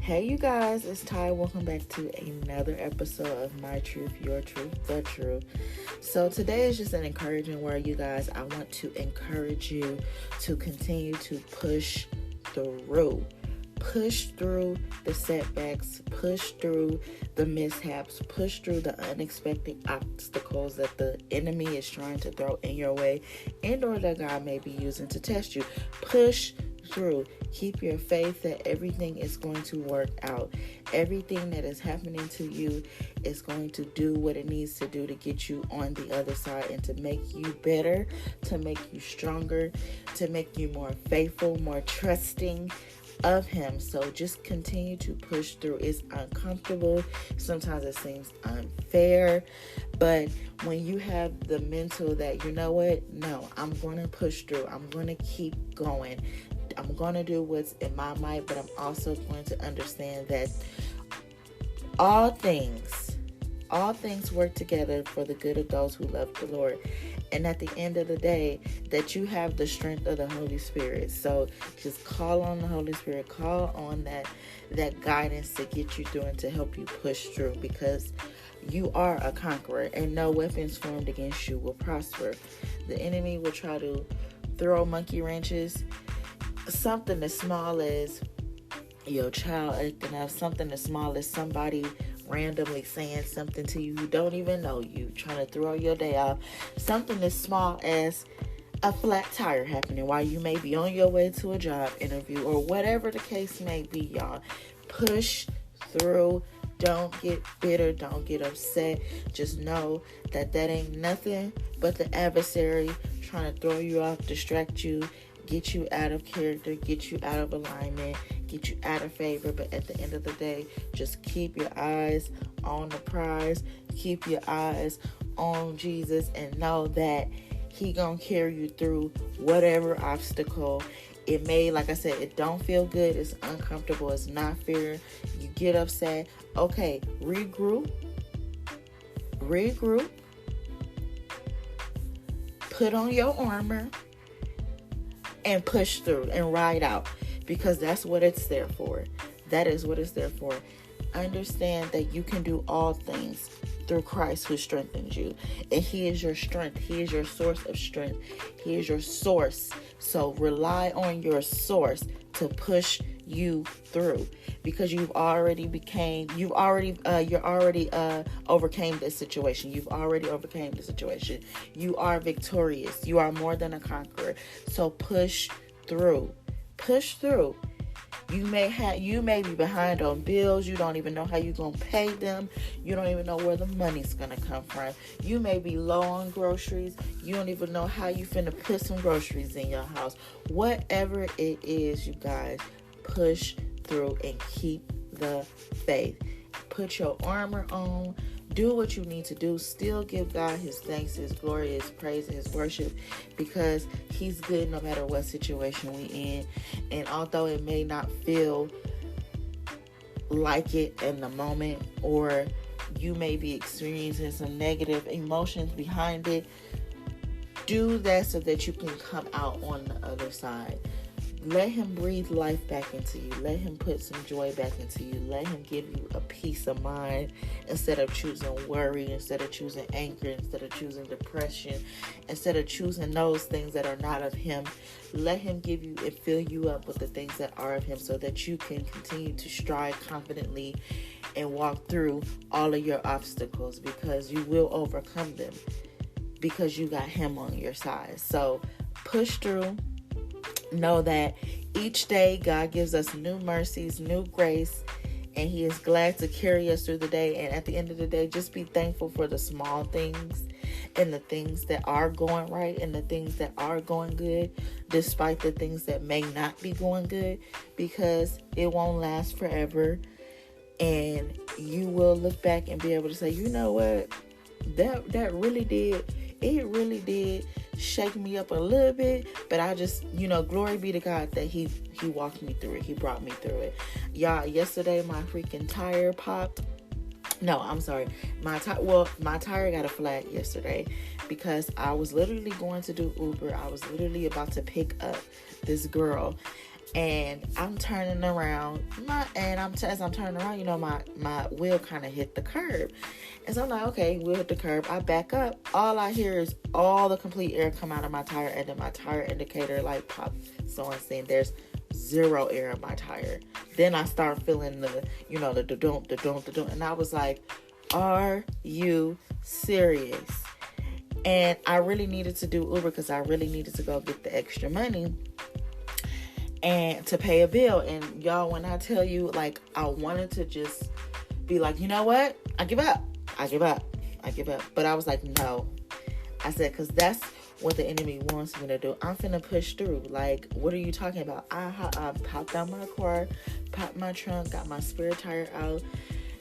Hey, you guys, it's Ty. Welcome back to another episode of My Truth, Your Truth, The Truth. So today is just an encouraging word, you guys. I want to encourage you to continue to push through. Push through the setbacks, push through the mishaps, push through the unexpected obstacles that the enemy is trying to throw in your way and or that God may be using to test you. Push through. Keep your faith that everything is going to work out. Everything that is happening to you is going to do what it needs to do to get you on the other side and to make you better, to make you stronger, to make you more faithful, more trusting of Him. So just continue to push through. It's uncomfortable. Sometimes it seems unfair, but when you have the mental that, you know what, no, I'm going to push through. I'm going to keep going. I'm going to do what's in my might, but I'm also going to understand that all things work together for the good of those who love the Lord. And at the end of the day, that you have the strength of the Holy Spirit. So just call on the Holy Spirit, call on that guidance to get you through and to help you push through, because you are a conqueror and no weapons formed against you will prosper. The enemy will try to throw monkey wrenches, something as small as your child acting up, something as small as somebody randomly saying something to you who don't even know you, trying to throw your day off, something as small as a flat tire happening while you may be on your way to a job interview or whatever the case may be, y'all. Push through. Don't get bitter. Don't get upset. Just know that ain't nothing but the adversary trying to throw you off, distract you, get you out of character, get you out of alignment, get you out of favor. But at the end of the day, just keep your eyes on the prize, keep your eyes on Jesus, and know that He gonna carry you through whatever obstacle it may. Like I said, it don't feel good, it's uncomfortable, it's not fair, you get upset. Okay, regroup, put on your armor, and push through and ride out, because that's what it's there for. That is what it's there for. Understand that you can do all things through Christ who strengthens you. And He is your strength. He is your source of strength. He is your source. So rely on your source to push you through, because you've already overcame this situation. You've already overcame the situation. You are victorious. You are more than a conqueror. So push through. Push through. You may be behind on bills. You don't even know how you're going to pay them. You don't even know where the money's going to come from. You may be low on groceries. You don't even know how you finna put some groceries in your house. Whatever it is, you guys, push through and keep the faith. Put your armor on. Do what you need to do. Still give God His thanks, His glory, His praise, and His worship, because He's good no matter what situation we in. And although it may not feel like it in the moment, or you may be experiencing some negative emotions behind it, do that so that you can come out on the other side. Let Him breathe life back into you. Let Him put some joy back into you. Let Him give you a peace of mind instead of choosing worry, instead of choosing anger, instead of choosing depression, instead of choosing those things that are not of Him. Let Him give you and fill you up with the things that are of Him, so that you can continue to strive confidently and walk through all of your obstacles, because you will overcome them, because you got Him on your side. So push through. Know that each day God gives us new mercies, new grace, and He is glad to carry us through the day. And at the end of the day, just be thankful for the small things and the things that are going right and the things that are going good, despite the things that may not be going good, because it won't last forever. And you will look back and be able to say, you know what, that really did shake me up a little bit, but I just, glory be to God that he walked me through it. He brought me through it. Y'all, yesterday my freaking tire popped. No, I'm sorry. My tire got a flat yesterday because I was literally going to do Uber. I was literally about to pick up this girl, And I'm turning around, as I'm turning around, my wheel kind of hit the curb. And so I'm like, okay, wheel hit the curb. I back up. All I hear is all the complete air come out of my tire, and then my tire indicator light pop. So I'm saying there's zero air in my tire. Then I start feeling the don't. And I was like, are you serious? And I really needed to do Uber because I really needed to go get the extra money and to pay a bill. And y'all, when I tell you, like, I wanted to just be like, you know what? I give up. But I was like, no. I said, because that's what the enemy wants me to do. I'm finna push through. Like, what are you talking about? I popped out my car, popped my trunk, got my spare tire out,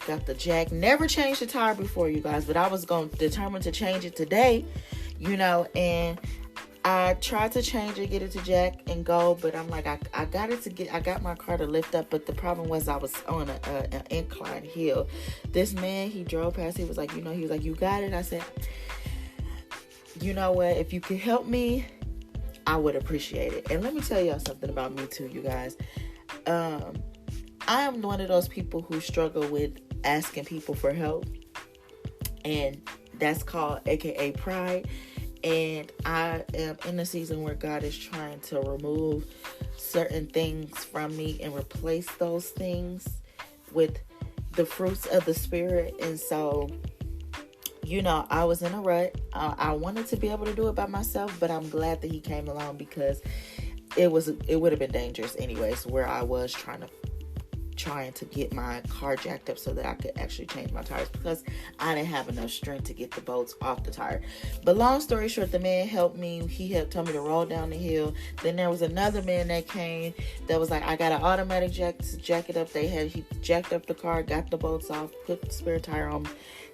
got the jack. Never changed the tire before, you guys, but I was determined to change it today, and I tried to change it, get it to jack and go, but I'm like, I got my car to lift up, but the problem was I was on an incline hill. This man, he drove past, he was like, you got it? I said, you know what, if you could help me, I would appreciate it. And let me tell y'all something about me too, you guys. I am one of those people who struggle with asking people for help, and that's called AKA pride. And I am in a season where God is trying to remove certain things from me and replace those things with the fruits of the Spirit. And so, I was in a rut. I wanted to be able to do it by myself, but I'm glad that he came along, because it would have been dangerous anyways, where I was trying to get my car jacked up so that I could actually change my tires, because I didn't have enough strength to get the bolts off the tire. But long story short, the man helped me. He told me to roll down the hill. Then there was another man that came that was like, I got an automatic jack to jack it up. He jacked up the car, got the bolts off, put the spare tire on,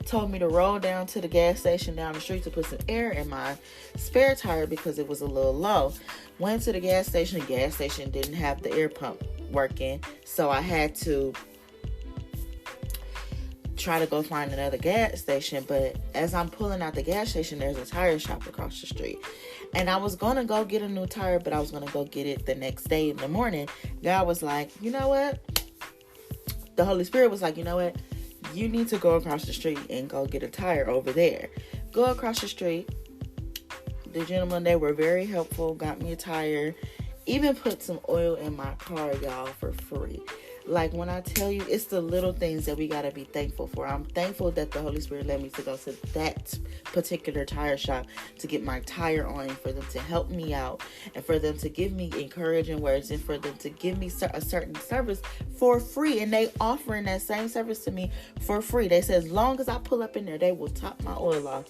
told me to roll down to the gas station down the street to put some air in my spare tire because it was a little low. Went to the gas station. The gas station didn't have the air pump working, so I had to try to go find another gas station. But as I'm pulling out the gas station, there's a tire shop across the street, and I was gonna go get a new tire, but I was gonna go get it the next day in the morning. God was like, you know what? The Holy Spirit was like, you know what? You need to go across the street and go get a tire over there. Go across the street. The gentlemen, they were very helpful, got me a tire, even put some oil in my car, y'all, for free. Like, when I tell you, it's the little things that we got to be thankful for. I'm thankful that the Holy Spirit led me to go to that particular tire shop to get my tire on, and for them to help me out, and for them to give me encouraging words, and for them to give me a certain service for free. And they offering that same service to me for free. They said, as long as I pull up in there, they will top my oil off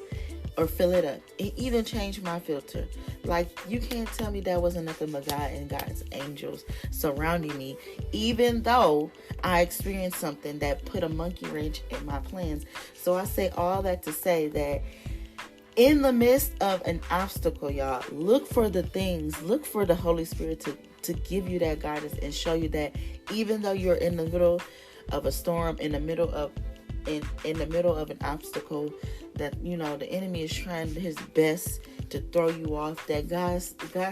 or fill it up. It even changed my filter. Like, you can't tell me that wasn't nothing but God and God's angels surrounding me, even though I experienced something that put a monkey wrench in my plans. So I say all that to say that in the midst of an obstacle, y'all, look for the Holy Spirit to give you that guidance and show you that even though you're in the middle of a storm, in the middle of an obstacle, that the enemy is trying his best to throw you off, that God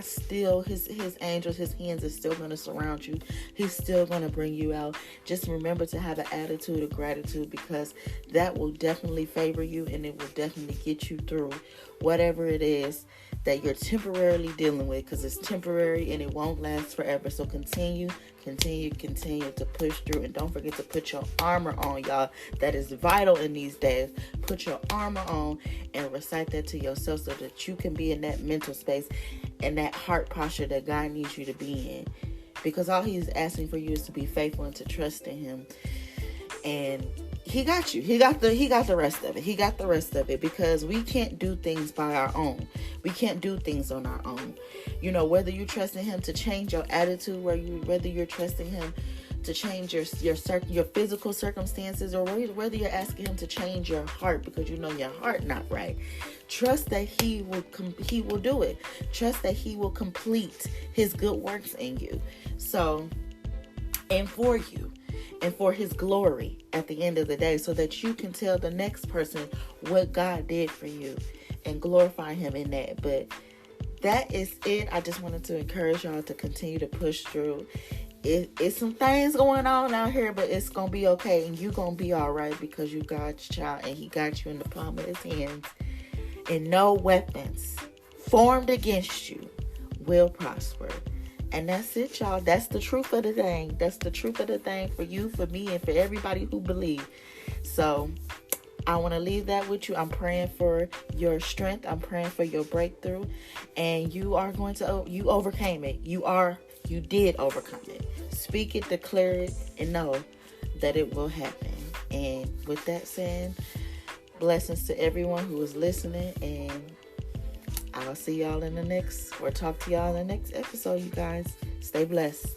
still, his angels, his hands are still going to surround you. He's still going to bring you out. Just remember to have an attitude of gratitude, because that will definitely favor you, and it will definitely get you through whatever it is that you're temporarily dealing with, because it's temporary and it won't last forever. So continue to push through, and don't forget to put your armor on, y'all. That is vital in these days. Put your armor on and recite that to yourself so that you can be in that mental space and that heart posture that God needs you to be in, because all he's asking for you is to be faithful and to trust in him. And he got you. He got the rest of it. He got the rest of it, because we can't do things by our own. We can't do things on our own. Whether you're trusting him to change your attitude, whether you're trusting him to change your physical circumstances, or whether you're asking him to change your heart because your heart not right. Trust that he will do it. Trust that he will complete his good works in you. So, and for you, and for his glory at the end of the day, so that you can tell the next person what God did for you and glorify him in that. But that is it. I just wanted to encourage y'all to continue to push through. It's some things going on out here, but it's going to be okay. And you're going to be all right because you God's child and he got you in the palm of his hands. And no weapons formed against you will prosper. And that's it, y'all. That's the truth of the thing. That's the truth of the thing for you, for me, and for everybody who believes. So I want to leave that with you. I'm praying for your strength. I'm praying for your breakthrough. And you overcame it. You did overcome it. Speak it, declare it, and know that it will happen. And with that said, blessings to everyone who is listening. And I'll see y'all talk to y'all in the next episode, you guys. Stay blessed.